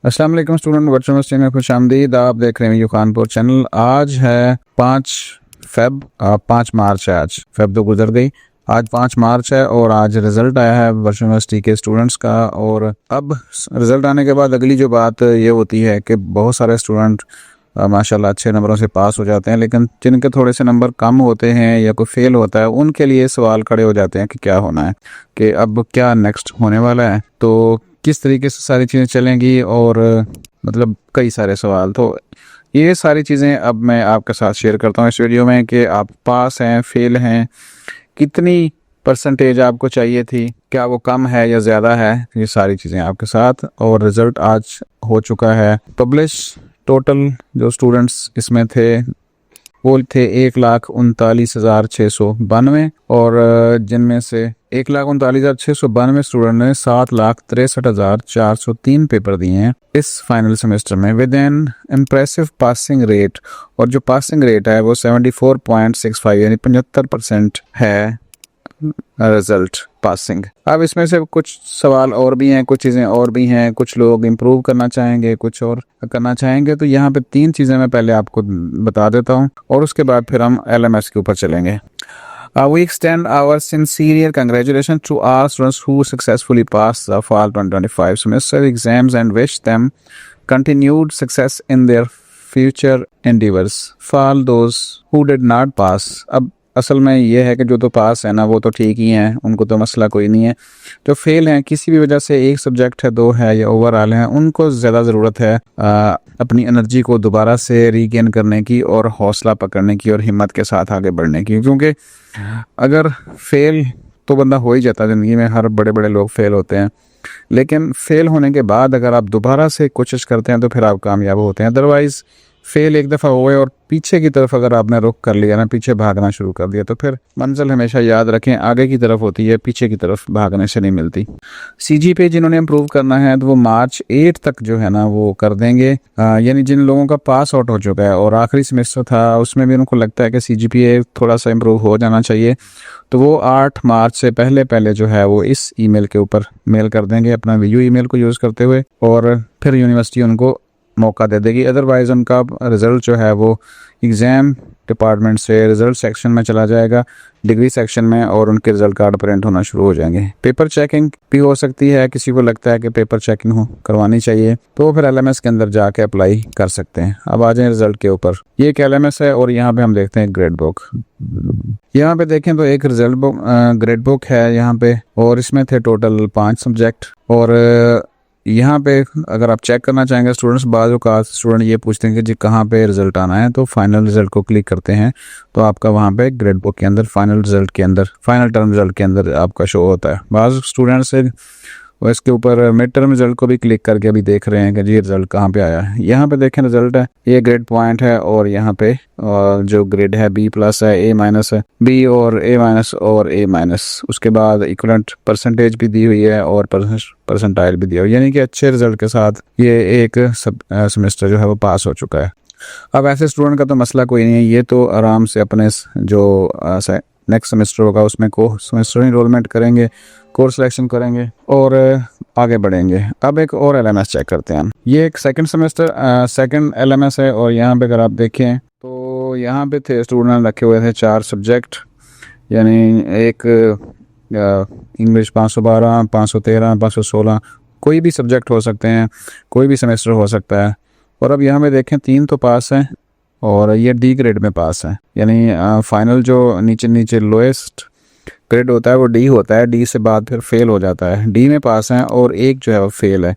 अस्सलाम वालेकुम student virtual मस्ती में खुशामदीद। आप देख रहे हैं यू खानपुर चैनल। आज है 5 मार्च है। आज फेब तो गुजर गई, आज 5 मार्च है और आज रिज़ल्ट आया है वर्चुअल यूनिवर्सिटी के स्टूडेंट्स का। और अब रिज़ल्ट आने के बाद अगली जो बात ये होती है कि बहुत सारे स्टूडेंट माशाल्लाह अच्छे नंबरों से पास हो जाते हैं, लेकिन जिनके थोड़े से नंबर कम होते हैं या कोई फेल होता है उनके लिए सवाल खड़े हो जाते हैं कि क्या होना है, कि अब क्या नेक्स्ट होने वाला है, तो किस तरीके से सारी चीज़ें चलेंगी और मतलब कई सारे सवाल। तो ये सारी चीज़ें अब मैं आपके साथ शेयर करता हूँ इस वीडियो में कि आप पास हैं, फेल हैं, कितनी परसेंटेज आपको चाहिए थी, क्या वो कम है या ज़्यादा है, ये सारी चीज़ें आपके साथ। और रिज़ल्ट आज हो चुका है पब्लिश। टोटल जो स्टूडेंट्स इसमें थे वो थे 1,39,692 और जिनमें से 1,39,692 स्टूडेंट ने 7,63,403 पेपर दिए हैं इस फाइनल सेमेस्टर में with N impressive passing rate. और जो पासिंग रेट है वो 74.65 यानी 75% है रिजल्ट पासिंग। अब इसमें से कुछ सवाल और भी हैं, कुछ चीज़ें और भी हैं, कुछ लोग इम्प्रूव करना चाहेंगे, कुछ और करना चाहेंगे। तो यहाँ पे 3 चीज़ें मैं पहले आपको बता देता हूँ और उसके बाद फिर हम LMS के ऊपर चलेंगे। We extend our sincere congratulations to all students who successfully passed the fall 2025 semester exams and wish them continued success in their future endeavors. For those who did not pass, अब असल में ये है कि जो तो पास है ना वो तो ठीक ही हैं, उनको तो मसला कोई नहीं है। जो फेल हैं किसी भी वजह से, एक सब्जेक्ट है, 2 है या ओवरऑल है, उनको ज़्यादा ज़रूरत है अपनी एनर्जी को दोबारा से रीगेन करने की और हौसला पकड़ने की और हिम्मत के साथ आगे बढ़ने की। क्योंकि अगर फेल तो बंदा हो ही जाता है ज़िंदगी में, हर बड़े बड़े लोग फेल होते हैं, लेकिन फेल होने के बाद अगर आप दोबारा से कोशिश करते हैं तो फिर आप कामयाब होते हैं। अदरवाइज़ फेल एक दफ़ा हुए और पीछे की तरफ अगर आपने रुख कर लिया ना, पीछे भागना शुरू कर दिया, तो फिर मंजिल हमेशा याद रखें आगे की तरफ होती है, पीछे की तरफ भागने से नहीं मिलती। CGPA जिन्होंने इम्प्रूव करना है तो वो मार्च 8 तक जो है ना वो कर देंगे। यानी जिन लोगों का पास आउट हो चुका है और आखिरी सेमेस्टर था उसमें भी उनको लगता है कि CGPA थोड़ा सा इम्प्रूव हो जाना चाहिए, तो वो 8 मार्च से पहले जो है वो इस ईमेल के ऊपर मेल कर देंगे अपना VU ईमेल को यूज़ करते हुए, और फिर यूनिवर्सिटी उनको मौका दे देगी। अदरवाइज़ उनका रिज़ल्ट जो है वो एग्ज़ाम डिपार्टमेंट से रिज़ल्ट सेक्शन में चला जाएगा, डिग्री सेक्शन में, और उनके रिज़ल्ट कार्ड प्रिंट होना शुरू हो जाएंगे। पेपर चेकिंग भी हो सकती है, किसी को लगता है कि पेपर चेकिंग हो करवानी चाहिए तो फिर LMS के अंदर जाके अप्लाई कर सकते हैं। अब आ जाएं रिज़ल्ट के ऊपर। ये एक LMS है और यहाँ पे हम देखते हैं ग्रेड बुक। यहाँ पे देखें तो एक रिज़ल्ट बुक ग्रेड बुक है यहाँ पे, और इसमें थे टोटल 5 सब्जेक्ट। और यहाँ पे अगर आप चेक करना चाहेंगे स्टूडेंट्स, बाज़ औक़ात स्टूडेंट ये पूछते हैं कि जी कहाँ पे रिज़ल्ट आना है, तो फाइनल रिज़ल्ट को क्लिक करते हैं तो आपका वहाँ पे ग्रेड बुक के अंदर फाइनल रिज़ल्ट के अंदर, फाइनल टर्म रिज़ल्ट के अंदर आपका शो होता है। बाज़ स्टूडेंट्स से वो इसके ऊपर मिड टर्म रिज़ल्ट को भी क्लिक करके अभी देख रहे हैं कि जी रिज़ल्ट कहाँ पे आया है। यहाँ पे देखें रिज़ल्ट है, ये ग्रेड पॉइंट है, और यहाँ पे जो ग्रेड है B+ है, A- है, B और A- और A-। उसके बाद इक्वलेंट परसेंटेज भी दी हुई है और परसेंटाइल भी दिया हुआ है, यानी कि अच्छे रिज़ल्ट के साथ ये एक सेमेस्टर जो है वो पास हो चुका है। अब ऐसे स्टूडेंट का तो मसला कोई नहीं है, ये तो आराम से अपने जो नेक्स्ट सेमेस्टर होगा उसमें सेमेस्टर इनरोलमेंट करेंगे, कोर्स सिलेक्शन करेंगे और आगे बढ़ेंगे। अब एक और LMS चेक करते हैं। ये एक सेकंड LMS है, और यहाँ पे अगर आप देखें तो यहाँ पे थे स्टूडेंट रखे हुए थे 4 सब्जेक्ट, यानी एक इंग्लिश 512, 513, 516, कोई भी सब्जेक्ट हो सकते हैं, कोई भी सेमेस्टर हो सकता है। और अब यहाँ पे देखें 3 तो पास हैं और ये D ग्रेड में पास है, यानी फाइनल जो नीचे लोएस्ट ग्रेड होता है वो D होता है, D से बाद फिर फेल हो जाता है। D में पास हैं और एक जो है वो फेल है।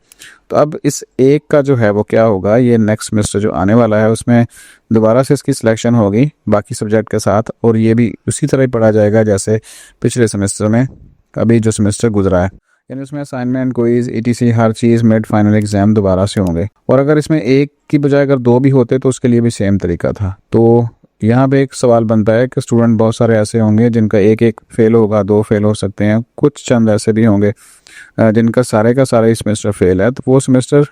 तो अब इस एक का जो है वो क्या होगा, ये नेक्स्ट सेमेस्टर जो आने वाला है उसमें दोबारा से इसकी सिलेक्शन होगी बाकी सब्जेक्ट के साथ, और ये भी उसी तरह ही पढ़ा जाएगा जैसे पिछले सेमेस्टर में अभी जो सेमेस्टर गुजरा है, यानी उसमें असाइनमेंट, क्विज, ETC हर चीज़ मिड फाइनल एग्जाम दोबारा से होंगे। और अगर इसमें एक की बजाय अगर 2 भी होते तो उसके लिए भी सेम तरीका था। तो यहाँ पे एक सवाल बनता है कि स्टूडेंट बहुत सारे ऐसे होंगे जिनका एक फेल होगा, 2 फेल हो सकते हैं, कुछ चंद ऐसे भी होंगे जिनका सारे का सारा इस सेमेस्टर फेल है। तो वो सेमेस्टर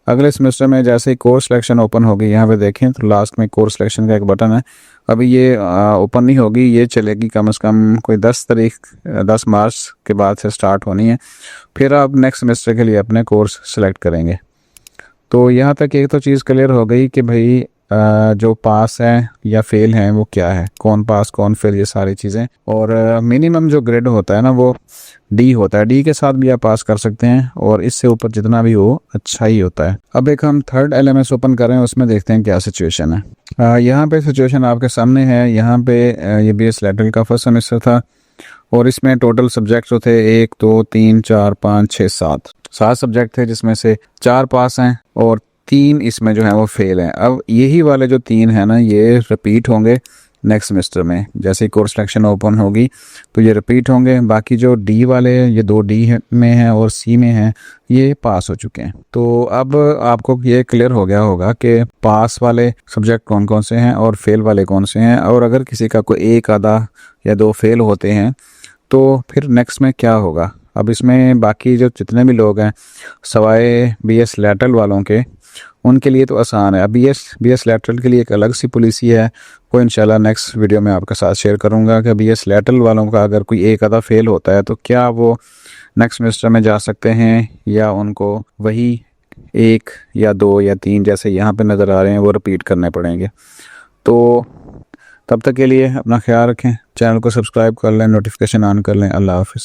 अगले सेमेस्टर में जैसे ही कोर्स सिलेक्शन ओपन होगी, यहाँ पे देखें तो लास्ट में कोर्स सिलेक्शन का एक बटन है, अभी ये ओपन नहीं होगी, ये चलेगी कम से कम कोई 10 मार्च के बाद से स्टार्ट होनी है। फिर आप नेक्स्ट सेमेस्टर के लिए अपने कोर्स सेलेक्ट करेंगे। तो यहाँ तक एक तो चीज़ क्लियर हो गई कि भाई जो पास है या फेल है वो क्या है, कौन पास कौन फेल, ये सारी चीज़ें। और मिनिमम जो ग्रेड होता है ना वो डी होता है, डी के साथ भी आप पास कर सकते हैं और इससे ऊपर जितना भी हो अच्छा ही होता है। अब एक हम थर्ड LMS ओपन कर रहे हैं, उसमें देखते हैं क्या सिचुएशन है। यहाँ पे सिचुएशन आपके सामने है। यहाँ पे ये BS लैटरल का फर्स्ट सेमेस्टर था और इसमें टोटल सब्जेक्ट जो थे 1 2 3 4 5 6 7 सब्जेक्ट थे, जिसमें से 4 पास हैं और 3 इसमें जो है वो फेल हैं। अब यही वाले जो 3 हैं ना ये रिपीट होंगे नेक्स्ट सेमेस्टर में, जैसे ही कोर्स सिलेक्शन ओपन होगी तो ये रिपीट होंगे। बाकी जो डी वाले, ये 2 डी में हैं और सी में हैं, ये पास हो चुके हैं। तो अब आपको ये क्लियर हो गया होगा कि पास वाले सब्जेक्ट कौन कौन से हैं और फेल वाले कौन से हैं। और अगर किसी का कोई एक आधा या 2 फेल होते हैं तो फिर नेक्स्ट में क्या होगा। अब इसमें बाकी जो जितने भी लोग हैं सवाए BS लैटरल वालों के, उनके लिए तो आसान है। अब BS लैटरल के लिए एक अलग सी पॉलिसी है, वो इंशाल्लाह नेक्स्ट वीडियो में आपके साथ शेयर करूंगा कि BS लैटरल वालों का अगर कोई एक आधा फेल होता है तो क्या वो नेक्स्ट सेमेस्टर में जा सकते हैं या उनको वही 1 या 2 या 3 जैसे यहाँ पे नज़र आ रहे हैं वो रिपीट करने पड़ेंगे। तो तब तक के लिए अपना ख्याल रखें, चैनल को सब्सक्राइब कर लें, नोटिफिकेशन ऑन कर लें। अल्लाह हाफिज़।